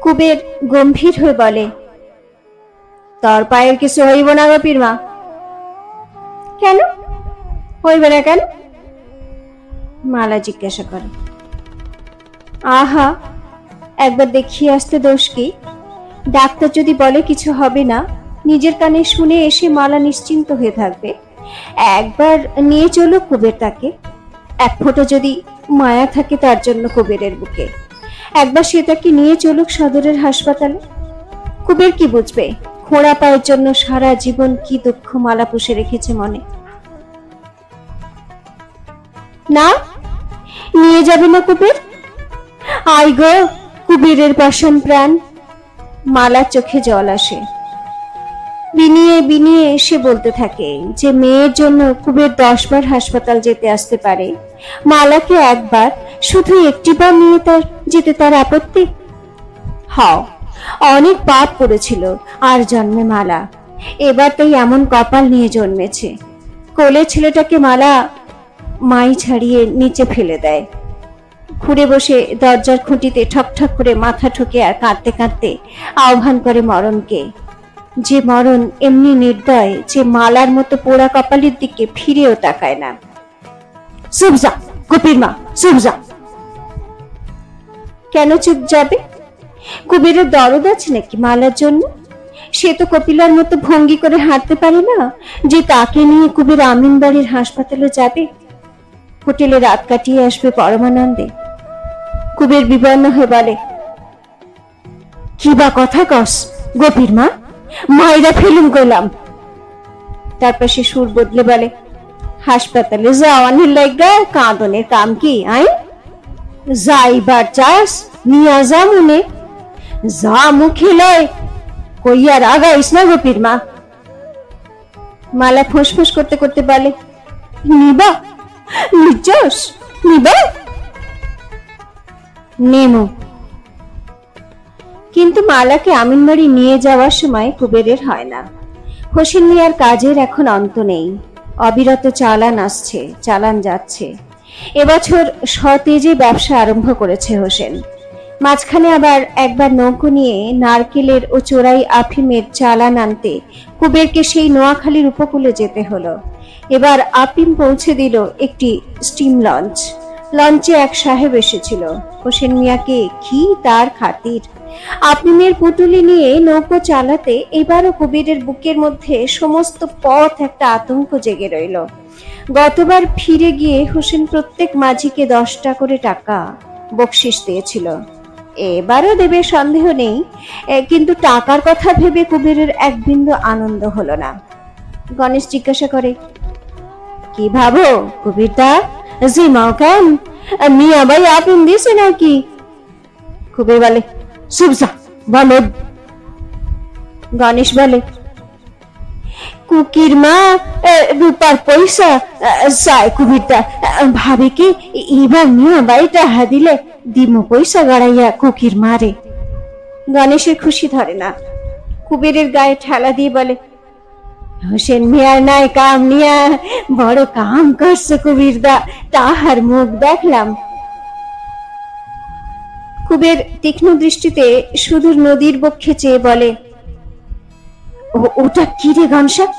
কুবের গম্ভীর হয়ে বলে, তোর পায়ের কিছু হইব না গো পীরমা। কেন হইবে না কেন? মালা জিজ্ঞাসা করে। আহা, একবার দেখিয়ে আসতে দোষ কি? ডাক্তার যদি বলে কিছু হবে না, নিজের কানে শুনে এসে মালা নিশ্চিন্ত হয়ে থাকবে। একবার নিয়ে চলো কুবের তাকে। এক ফোঁটা যদি মায়া থাকে তার জন্য কুবেরের বুকে, একবার সে তাকে নিয়ে চলুক সদরের হাসপাতালে। কুবের কি বুঝবে খোঁড়া পায়ের জন্য সারা জীবন কি দুঃখ মালা পুষে রেখেছে মনে। না, নিয়ে যাবে না কুবের? আই গো কুবেরের পাষাণ প্রাণ। মালার চোখে জল আসে। বিনিয়ে বিনিয়ে সে বলতে থাকে যে মেয়ের জন্য কুবের 10 বার হাসপাতাল যেতে আসতে পারে, মালাকে একবার, শুধু একটিবার নিয়ে যেতে তার আপত্তি? হাও, অনেক পাপ করেছিল আর জন্মে মালা, এবার তাই এমন কপাল নিয়ে জন্মেছে। কোলে ছেলেটাকে মালা মাই ছাড়িয়ে নিচে ফেলে দেয়। ঘুরে বসে দরজার খুঁটিতে ঠক ঠক করে মাথা ঠুকে আর কাঁদতে কাঁদতে আহ্বান করে মরণকে। যে মরণ এমনি নির্দয় যে মালার মতো পোড়া কপালের দিকে ফিরেও তাকায় না। চুপ যা গোপীর মা, চুপ যা। কেন চুপ যাবে? কুবেরের দরদ আছে নাকি মালার জন্য? সে তো কপিলার মতো ভঙ্গি করে হাঁটতে পারে না যে তাকে নিয়ে কুবের আমিনবাড়ির হাসপাতালে যাবে, হোটেলে রাত কাটিয়ে আসবে পরমানন্দে। কুবের বিবর্ণ হয়ে বলে, কি বা কথা কস গোপীর মা, মায়েরা ফেলুম কইলাম। তারপর সে সুর বদলে বলে, হাসপাতালে যাওয়ানির লাগা কাঁদনের কাম কি? আই যাইবার চাস নিয়া যা মনে, যা মুখে লয় কইয়ার আগাইস না গোপীর মা। মালা ফুসফুস করতে করতে বলে, নিবা নির্জস নিবা? নেমো। কিন্তু মালাকে আমিনবাড়ি নিয়ে যাওয়ার সময় কুবেরের হয় না। হোসেন মিয়ার কাজের এখন অন্ত নেই, অবিরত চালান আসছে চালান যাচ্ছে। এবছর সতেজে ব্যবসা আরম্ভ করেছে হোসেন। মাঝখানে আবার একবার নৌকো নিয়ে নারকেলের ও চোরাই আফিমের চালান আনতে কুবেরকে সেই নোয়াখালীর উপকূলে যেতে হলো। এবার আফিম পৌঁছে দিল একটি স্টিম লঞ্চ। লঞ্চে এক সাহেব এসেছিল। হোসেন মিয়াকে কি তার খাতির! আফিমের পুটুলি নিয়ে নৌকো চালাতে এবারও কুবেরের বুকের মধ্যে সমস্ত পথ একটা আতঙ্ক জেগে রইল। গতবার ফিরে গিয়ে হোসেন প্রত্যেক মাঝিকে 10টা করে টাকা বকশিস দিয়েছিল, এবারও দেবে সন্দেহ নেই। কিন্তু টাকার কথা ভেবে কুবেরের এক বিন্দু আনন্দ হলো না। গণেশ জিজ্ঞাসা করে, কি ভাবো কুবিরদা, জিমাও কেন? মিয়া ভাই আপিন দিছে নাকি? কুবের বলে, সুবজা বলো। গণেশ বলে, কুকির মা রূপার পয়সা চায় কুবিরদা, ভাবে কি এবার মিয়া ভাইটা দিলে দিমো পয়সা গাড়াইয়া কুকির মারে। গণেশের খুশি ধরে না। কুবেরের গায়ে ঠেলা দিয়ে বলে, হোসেন মিয়ার নাই কাম নিয়া বড় কাম করছে কুবিরদা, তাহার মুখ দেখলাম। কুবের তীক্ষ্ণ দৃষ্টিতে সুদূর নদীর বক্ষে চেয়ে বলে, ওটা কি রে ঘনশ্যাম,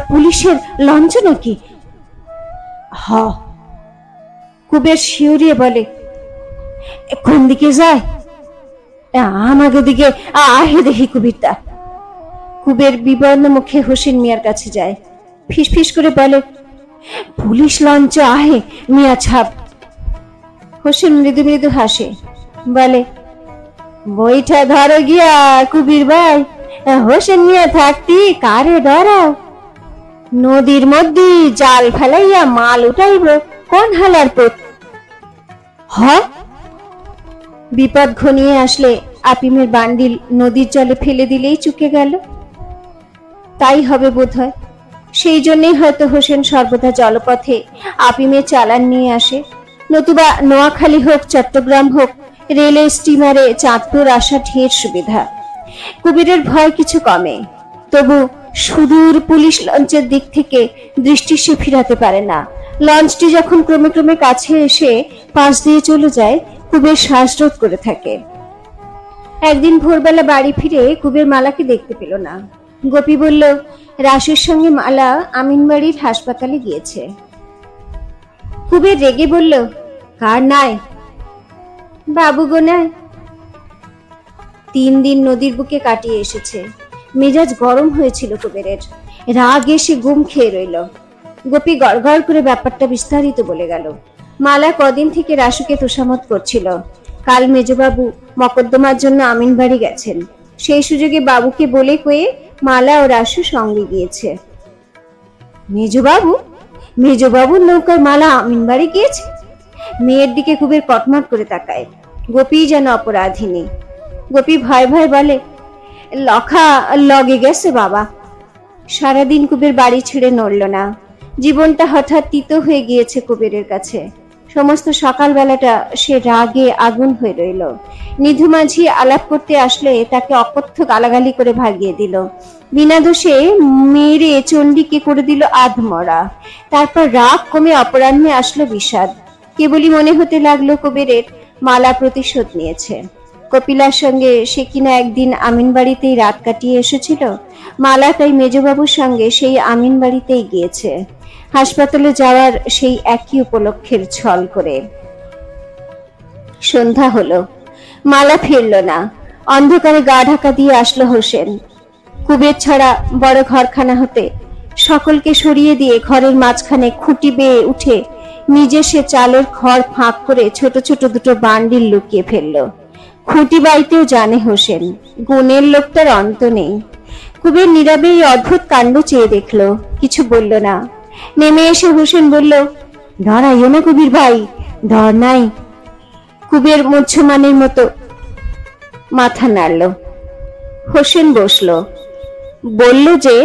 পুলিশের লঞ্চ নাকি? হ। কুবের শিউরিয়ে বলে, কোন দিকে যায়? আমাকে দিকে আহে দেখি কুবিরদা। কুবের বিবর্ণ মুখে হোসেন মিয়ার কাছে যায়, ফিসফিস করে বলে, পুলিশ লঞ্চ আহে মিয়া ছাপ। হোসেন মৃদু মৃদু হাসে, বলে, বইটা ধরো গিয়া কুবির ভাই, হোসেন মিয়া থাকতি কারে ধরাও? নদীর মধ্যে জাল ফেলাইয়া মাল উঠাইব কোন হালার পথ? হ। বিপদ ঘনিয়ে আসলে আপিমের বান্ডিল নদীর জলে ফেলে দিলেই চুকে গেল। তাই হবে বোধ হয়। সেই জন্যই হয়তো হোসেন সর্বদা জলপথে আপিমের চালান নিয়ে আসে, নতুবা নোয়াখালী হোক চট্টগ্রাম হোক রেলে স্টিমারে চাঁদপুর আসা ঢের সুবিধা। কুবেরের ভয় কিছু কমে, তবু সুদূর পুলিশ লঞ্চের দিক থেকে দৃষ্টি সে ফিরাতে পারে না। লঞ্চটি যখন ক্রমে ক্রমে কাছে এসে পাশ দিয়ে চলে যায়, কুবের শ্বাসরোধ করে থাকে। একদিন ভোরবেলা বাড়ি ফিরে কুবের মালাকে দেখতে পেল না। গোপী বলল, রাসুর সঙ্গে মালা আমিনবাড়ির হাসপাতালে গিয়েছে। কুবের রেগে বলল, কার নাই? বাবু গো নাই। 3 দিন নদীর বুকে কাটিয়ে এসেছে। মেজাজ গরম হয়েছিল কুবেরের। রাগ এসে গুম খেয়ে রইল। গোপী গড়গড় করে ব্যাপারটা বিস্তারিত বলে গেল। মালা কদিন থেকে রাসুকে তোষামত করছিল। কাল মেজবাবু মকদ্দমার জন্য আমিনবাড়ি গেছেন। সেই সুযোগে বাবুকে বলে কয়ে মালা ও রাসু সঙ্গে গিয়েছে। মেজবাবু? মেজবাবুর নৌকায় মালা আমিনবাড়ি গিয়েছে? মেয়ের দিকে কুবের কটমট করে তাকায়। গোপী যেন অপরাধিনী। গোপী ভয় ভয় বলে, লখা লগে গেছে বাবা। সারাদিন কুবের বাড়ি ছেড়ে নড়ল না। জীবনটা হঠাৎ তিতো হয়ে গিয়েছে কুবেরের কাছে। সমস্ত সকালবেলাটা সে রাগে আগুন হয়ে রইল। নিধু মাঝি আলাপ করতে আসলে তাকে অকথ্য গালাগালি করে ভাগিয়ে দিল। বিনা দোষে মেরে চণ্ডীকে করে দিল আধমরা। তারপর রাগ কমে অপরাহ্নে আসলো বিষাদ। কেবলই মনে হতে লাগলো কুবেরের মালা প্রতিশোধ নিয়েছে। কপিলার সঙ্গে সে কিনা একদিন আমিনবাড়িতেই রাত কাটিয়ে এসেছিল। মালা তাই মেজবাবুর সঙ্গে সেই আমিনবাড়িতেই গিয়েছে, হাসপাতালে যাওয়ার সেই একই উপলক্ষের ছল করে। সন্ধ্যা হলো, মালা ফিরল না। অন্ধকারে গা ঢাকা দিয়ে আসলো হোসেন। কুবের ছাড়া বড় ঘরখানা হতে সকলকে সরিয়ে দিয়ে ঘরের মাঝখানে খুঁটি বেয়ে উঠে নিজে সে চালের খড় ফাঁক করে ছোট ছোট দুটো বান্ডিল লুকিয়ে ফেলল। খুঁটি বাইতেও জানে হোসেন। গুণের লোকটার অন্ত নেই। কুবের নীরবে এই অদ্ভুত কাণ্ড চেয়ে দেখলো, কিছু বলল না। নেমে এসে হোসেন বলল, ধরাইও না কবির ভাই, ধর নাই। কুবের মুচ্ছমানের মতো মাথা নাড়ল। হোসেন বসলো। বলল যে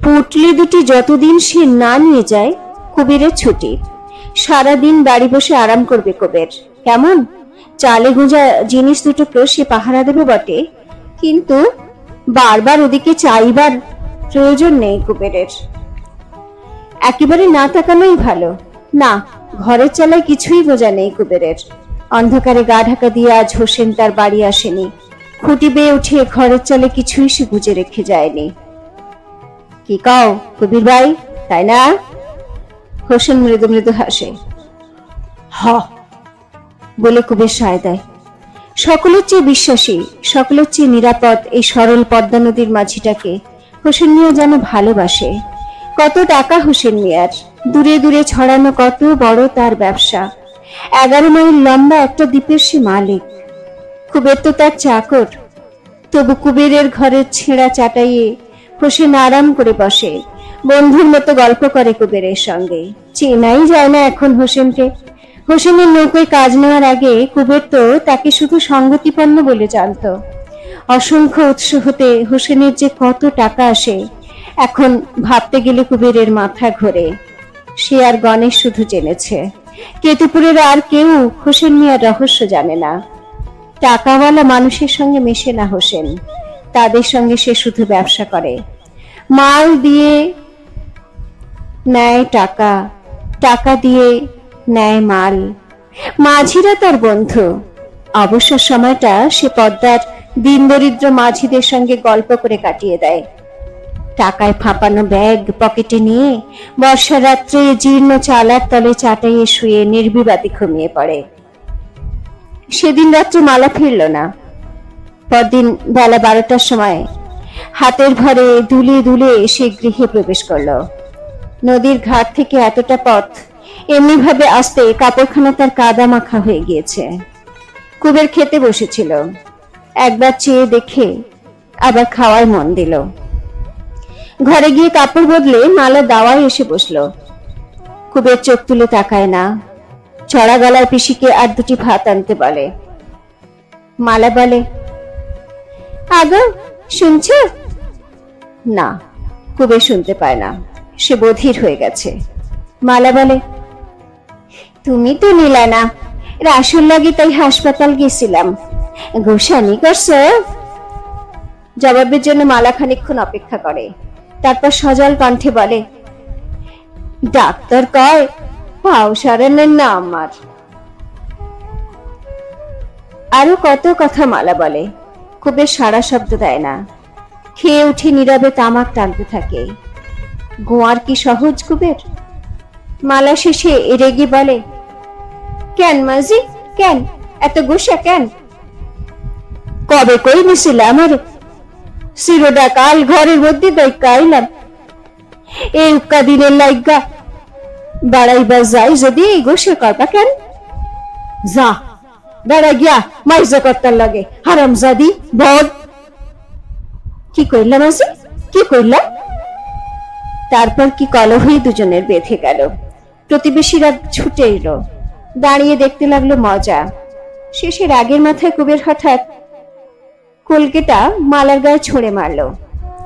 পুটলি দুটি যতদিন সে না নিয়ে যায় কুবেরের ছুটি। সারাদিন বাড়ি বসে আরাম করবে কুবের। কেমন চালে গোঁজা জিনিস দুটোকে সে পাহারা দেবে বটে, কিন্তু বারবার ওদিকে চাইবার প্রয়োজন নেই কুবেরের। একেবারে না তাকানোই ভালো। না, ঘরের চালায় কিছুই বোঝা নেই কুবেরের। অন্ধকারে গা ঢাকা দিয়ে আজ হোসেন তার বাড়ি আসেনি। খুঁটি বেয়ে উঠে ঘরের চালে কিছুই সে গুজে রেখে যায়নি। কি কও কবির ভাই, তাই না? হোসেন মৃদু মৃদু হাসে। হ বলে কুবের সায় দেয়। সকলের চেয়ে বিশ্বাসী, সকলের চেয়ে নিরাপদ এই সরল পদ্মা নদীর মাঝিটাকে হোসেন মিয়া যেন ভালোবাসে। কত টাকা হোসেন মিয়ার, দূরে দূরে ছড়ানো কত বড় তার ব্যবসা। 11 মাইল লম্বা একটা দ্বীপের সে মালিক। কুবের তো তার চাকর। তবু কুবেরের ঘরের ছেঁড়া চাটাইয়ে হোসেন আরাম করে বসে, বন্ধুর মতো গল্প করে কুবেরের সঙ্গে। চেনাই যায় না এখন হোসেনকে। হোসেনের নৌকোয় কাজ নেওয়ার আগে কুবের তো তাকে শুধু সঙ্গতিপন্ন বলে জানত। অসংখ্য উৎস হতে হোসেনের যে কত টাকা আসে, এখন ভাবতে গেলে কুবেরের মাথা ঘোরে। সে আর গণেশ শুধু জেনেছে, কেতুপুরের আর কেউ হোসেন মিয়ার রহস্য জানে না। টাকাওয়ালা মানুষের সঙ্গে মেশে না হোসেন, তাদের সঙ্গে সে শুধু ব্যবসা করে। মাল দিয়ে নেয় টাকা, টাকা দিয়ে নেয় মাল। মাঝিরা তার বন্ধু। অবসর সময়টা সে পদ্মার দিন দরিদ্র মাঝিদের সঙ্গে গল্প করে কাটিয়ে দেয়। টাকায় ফাঁপানো ব্যাগ পকেটে নিয়ে বর্ষা রাত্রে জীর্ণ চালার তলে চাটাইয়ে শুয়ে নির্বিবাদে ঘুমিয়ে পড়ে। সেদিন রাত্রে মালা ফিরল না। পরদিন বেলা 12টার সময় হাতের ভরে দুলে দুলে সে গৃহে প্রবেশ করলো। নদীর ঘাট থেকে এতটা পথ এমনি ভাবে আসতে কাপড়খানা তার কাদা মাখা হয়ে গিয়েছে। কুবের খেতে বসেছিল। একবার চেয়ে দেখে আবার খাওয়ার মন দিল। ঘরে গিয়ে কাপড় বদলে মালা দাওয়ায় এসে বসলো। কুবের চোখ তুলে তাকায় না। চড়া গলার পিসিকে আর 2টি ভাত আনতে বলে। মালা বলে, আগো শুনছ? না, কুবের শুনতে পায় না। সে বধির হয়ে গেছে। মালা বলে, তুমি তো নিলা না, রাসুর লাগি তাই হাসপাতাল গেছিলাম। গোসানি করছো? জবাবের জন্য মালা খানিকক্ষণ অপেক্ষা করে, তারপর সজল কণ্ঠে বলে, ডাক্তার কয় পাও সারানের না আমার। আরো কত কথা মালা বলে। কুবের সারা শব্দ দেয় না, খেয়ে উঠে নীরবে তামাক টানতে থাকে। গোয়ার কি সহজ কুবের? মালা শেষে রেগে বলে, কেন মাঝি, কেন এত গুসা কেন? কবে কই নিছিল আমার শিরোডা কাল ঘরের মধ্যে দৈকা আইলাম, এই উক্কা দিনের লাইগা বাড়াইবা যাই যদি এই গোসে করবা কেন? যা বেড়া গিয়া মাইজা করতার লাগে হারাম জাদি বদ। কি কইলাম মাঝি, কি কইলাম? তারপর কি কলহই দুজনের বেঁধে গেল। প্রতিবেশীরা ছুটে এলো, দাঁড়িয়ে দেখতে লাগলো মজা। শেষে রাগের মাথায় কুবের হঠাৎ কলকেটা মালার গায়ে ছুঁড়ে মারলো।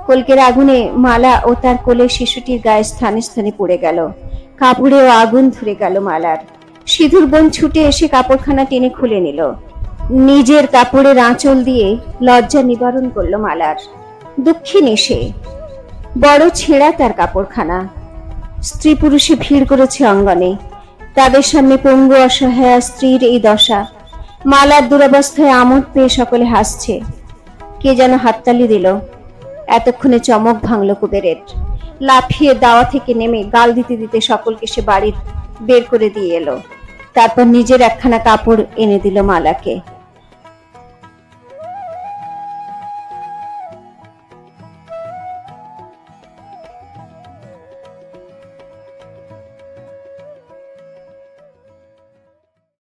কলকের আগুনে মালা ও তার কোলে শিশুটির গায়ে স্থানে স্থানে পড়ে গেল। কাপড়েও আগুন ধরে গেল মালার। সিঁদুর বোন ছুটে এসে কাপড়খানা টেনে খুলে নিল। নিজের কাপড়ের আঁচল দিয়ে লজ্জা নিবারণ করলো মালার। দুঃখিনী সে, বড় ছেঁড়া তার কাপড়খানা। স্ত্রী পুরুষে ভিড় করেছে অঙ্গনে। তাদের সামনে পঙ্গু অসহায় স্ত্রীর এই দশা। মালার দুরবস্থায় আমোদ পেয়ে সকলে হাসছে। কে যেন হাততালি দিল। এতক্ষণে চমক ভাঙল কুবেরের। লাফিয়ে দাওয়া থেকে নেমে গাল দিতে দিতে সকলকে সে বাড়ির বের করে দিয়ে এলো। তারপর নিজের একখানা কাপড় এনে দিল মালাকে।